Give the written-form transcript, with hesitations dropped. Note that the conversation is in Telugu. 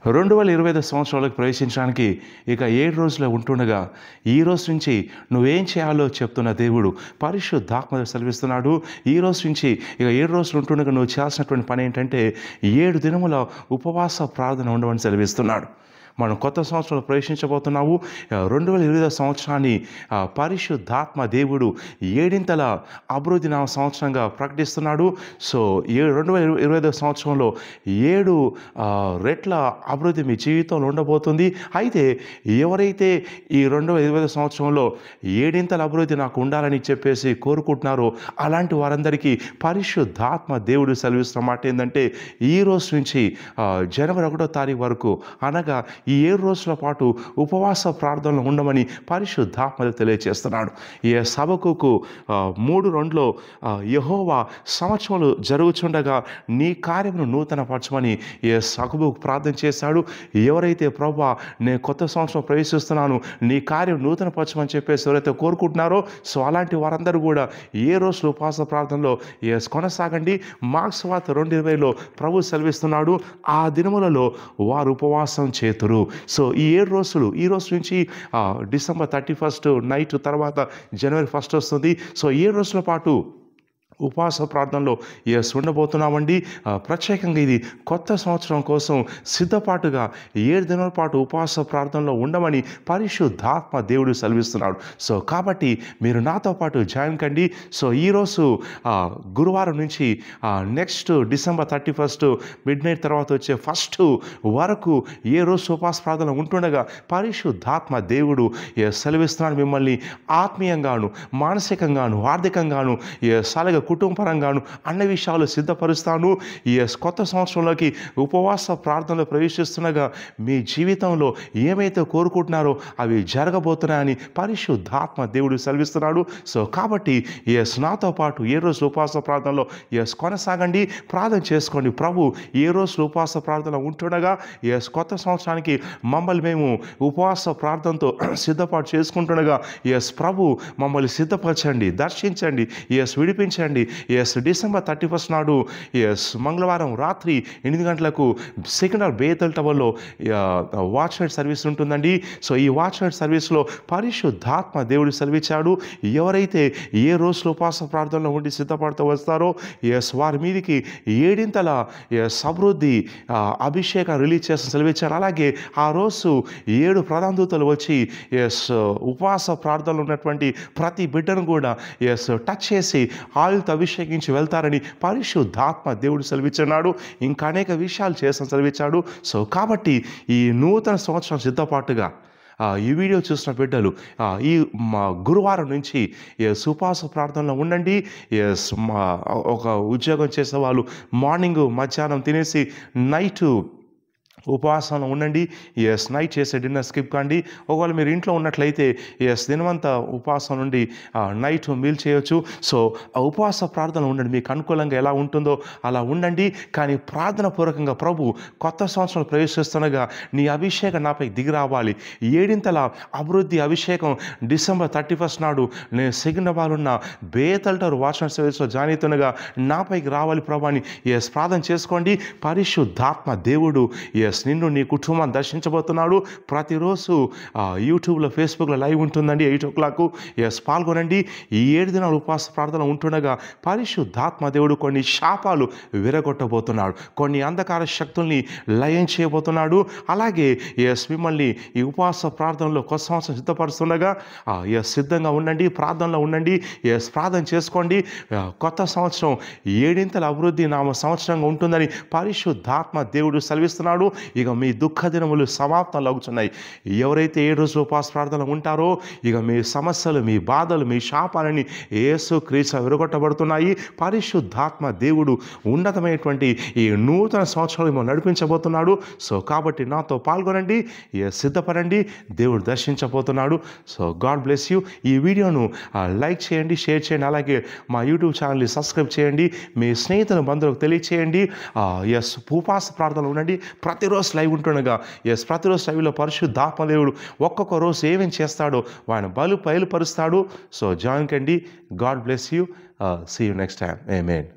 2025 సంవత్సరాలకు ప్రవేశించడానికి ఇక 7 రోజులే ఉంటుండగా ఈ రోజు నుంచి నువ్వేం చేయాలో చెప్తున్న దేవుడు పరిశుద్ధాత్మ సెలవిస్తున్నాడు. ఈ రోజు నుంచి ఇక 7 రోజులు ఉంటుండగా నువ్వు చేయాల్సినటువంటి పని ఏంటంటే 7 దినముల ఉపవాస ప్రార్థన ఉండమని సెలవిస్తున్నాడు. మనం కొత్త సంవత్సరంలో ప్రవేశించబోతున్నాము. 2025 సంవత్సరాన్ని పరిశుద్ధాత్మ దేవుడు ఏడింతల అభివృద్ధి నా సంవత్సరంగా ప్రకటిస్తున్నాడు. సో 2025 సంవత్సరంలో 7 రెట్ల అభివృద్ధి మీ జీవితంలో ఉండబోతుంది. అయితే ఎవరైతే ఈ 2025 సంవత్సరంలో ఏడింతల అభివృద్ధి నాకు ఉండాలని చెప్పేసి కోరుకుంటున్నారో అలాంటి వారందరికీ పరిశుద్ధాత్మ దేవుడు సెలవిస్తున్న మాట ఏంటంటే ఈ రోజు నుంచి జనవరి 1వ తారీఖు వరకు అనగా ఈ 7 రోజుల పాటు ఉపవాస ప్రార్థనలు ఉండమని పరిశుద్ధాత్మ తెలియజేస్తున్నాడు. ఈ సభకు 3:2 యెహోవా సంవత్సరాలు జరుగుచుండగా నీ కార్యమును నూతనపరచమని ఈ సభకు ప్రార్థన చేశాడు. ఎవరైతే ప్రభువా నేను కొత్త సంవత్సరం ప్రవేశిస్తున్నాను నీ కార్యం నూతనపరచమని చెప్పేసి ఎవరైతే కోరుకుంటున్నారో సో అలాంటి వారందరూ కూడా ఏ రోజులు ఉపవాస ప్రార్థనలో కొనసాగండి. మార్క్స్ వార్త 2:20లో ప్రభు సెలవిస్తున్నాడు ఆ దినములలో వారు ఉపవాసం చేతురు. సో ఈ 7 రోజులు ఈ రోజు నుంచి డిసెంబర్ 31 నైట్ తర్వాత జనవరి 1 వస్తుంది. సో 7 రోజుల పాటు ఉపవాస ప్రార్థనలో ఉండబోతున్నామండి. ప్రత్యేకంగా ఇది కొత్త సంవత్సరం కోసం సిద్ధపాటుగా 7 దినాల పాటు ఉపవాస ప్రార్థనలో ఉండమని పరిశుద్ధాత్మ దేవుడు సెలవిస్తున్నాడు. సో కాబట్టి మీరు నాతో పాటు జాయిన్ కండి. సో ఈరోజు గురువారం నుంచి నెక్స్ట్ డిసెంబర్ 31 మిడ్నైట్ తర్వాత వచ్చే 1 వరకు ఏ రోజు ఉపవాస ప్రార్థన ఉంటుండగా పరిశుద్ధాత్మ దేవుడు సెలవిస్తున్నాడు. మిమ్మల్ని ఆత్మీయంగాను మానసికంగాను ఆర్థికంగాను కుటుంబపరంగాను అన్ని విషయాలు సిద్ధపరుస్తాను. ఈ కొత్త సంవత్సరంలోకి ఉపవాస ప్రార్థనలో ప్రవేశిస్తుండగా మీ జీవితంలో ఏమైతే కోరుకుంటున్నారో అవి జరగబోతున్నాయని పరిశుద్ధాత్మ దేవుడు సెలవిస్తున్నాడు. సో కాబట్టి నాతో పాటు 7 రోజులు ఉపవాస ప్రార్థనలో కొనసాగండి, ప్రార్థన చేసుకోండి. ప్రభు 7 రోజులు ఉపవాస ప్రార్థన ఉంటుండగా కొత్త సంవత్సరానికి మమ్మల్ని మేము ఉపవాస ప్రార్థనతో సిద్ధపాటు చేసుకుంటుండగా ప్రభు మమ్మల్ని సిద్ధపరచండి, దర్శించండి, విడిపించండి. డిసెంబర్ 31 నాడు మంగళవారం రాత్రి 8 గంటలకు సికింద్రాబాద్ బేతల్ టవర్లో వాచ్ నైట్ సర్వీస్ ఉంటుందండి. సో ఈ వాచ్ నైట్ సర్వీస్లో పరిశుద్ధాత్మ దేవుడు సెలవిచ్చాడు ఎవరైతే ఏ రోజులు ఉపవాస ప్రార్థనలో ఉండి సిద్ధపడుతూ వస్తారో వారి మీదికి 7 సమృద్ధి అభిషేకం రిలీజ్ చేసిన సెలవిచ్చారు. అలాగే ఆ రోజు 7 ప్రధాన దూతలు వచ్చి ఉపవాస ప్రార్థనలో ఉన్నటువంటి ప్రతి బిడ్డను కూడా టచ్ చేసి ఆయిల్తో అభిషేకించి వెళ్తారని పరిశుద్ధాత్మ దేవుడు సెలవిచ్చున్నాడు. ఇంకా అనేక విషయాలు చేసిన సెలవిచ్చాడు. సో కాబట్టి ఈ నూతన సంవత్సరం సిద్ధపాటుగా ఈ వీడియో చూసిన బిడ్డలు ఈ గురువారం నుంచి ఉపవాస ప్రార్థనలో ఉండండి. ఒక ఉద్యోగం చేసే వాళ్ళు మార్నింగ్ మధ్యాహ్నం తినేసి నైటు ఉపవాసంలో ఉండండి. నైట్ చేసే డిన్నర్ స్కిప్ కండి. ఒకవేళ మీరు ఇంట్లో ఉన్నట్లయితే దినమంతా ఉపవాసం నుండి నైట్ మీల్ చేయొచ్చు. సో ఉపవాస ప్రార్థన ఉండండి, మీకు అనుకూలంగా ఎలా ఉంటుందో అలా ఉండండి. కానీ ప్రార్థన పూర్వకంగా ప్రభు కొత్త సంవత్సరం ప్రవేశిస్తుండగా నీ అభిషేకం నాపై దిగి రావాలి, 7 అభివృద్ధి అభిషేకం డిసెంబర్ 31 నాడు నేను సికింద్రాబాద్ ఉన్న బేతల్టర్ వాచ్మెన్ సర్వీస్లో జాయిన్ అవుతుండగా నాపైకి రావాలి ప్రభు అని ప్రార్థన చేసుకోండి. పరిశుద్ధాత్మ దేవుడు నిన్ను నీ కుటుంబాన్ని దర్శించబోతున్నాడు. ప్రతిరోజు యూట్యూబ్లో ఫేస్బుక్లో లైవ్ ఉంటుందండి 8 o'clock. పాల్గొనండి. ఈ 7 దినాలు ఉపవాస ప్రార్థన ఉంటుండగా పరిశుద్ధాత్మ దేవుడు కొన్ని శాపాలు విరగొట్టబోతున్నాడు, కొన్ని అంధకార శక్తుల్ని లయం చేయబోతున్నాడు. అలాగే మిమ్మల్ని ఈ ఉపవాస ప్రార్థనలో కొత్త సంవత్సరం సిద్ధపరుస్తుండగా సిద్ధంగా ఉండండి, ప్రార్థనలో ఉండండి, ప్రార్థన చేసుకోండి. కొత్త సంవత్సరం 7 అభివృద్ధి నామ సంవత్సరంగా ఉంటుందని పరిశుద్ధాత్మ దేవుడు సెలవిస్తున్నాడు. ఇక మీ దుఃఖ దినములు సమాప్తం అవుతున్నాయి. ఎవరైతే 7 రోజులు ఉపవాస ప్రార్థనలు ఉంటారో ఇక మీ సమస్యలు, మీ బాధలు, మీ శాపాలని యేసుక్రీస్తు విరగొట్టబడుతున్నాయి. పరిశుద్ధాత్మ దేవుడు ఉన్నతమైనటువంటి ఈ నూతన సంవత్సరాలు నడిపించబోతున్నాడు. సో కాబట్టి నాతో పాల్గొనండి, సిద్ధపడండి, దేవుడు దర్శించబోతున్నాడు. So God bless you. ఈ వీడియోను లైక్ చేయండి, షేర్ చేయండి, అలాగే మా యూట్యూబ్ ఛానల్ని సబ్స్క్రైబ్ చేయండి, మీ స్నేహితుల బంధువులకు తెలియచేయండి. ఉపవాస ప్రార్థనలు ఉండండి. ప్రతిరోజు లైవ్ ఉంటుండగా ప్రతిరోజు లైవ్లో పరిశుద్ధాత్మ దేవుడు ఒక్కొక్క రోజు ఏమేమి చేస్తాడో ఆయన బయలుపరుస్తాడు. సో జాయిన్ కండి. God bless you. See you next time. Amen.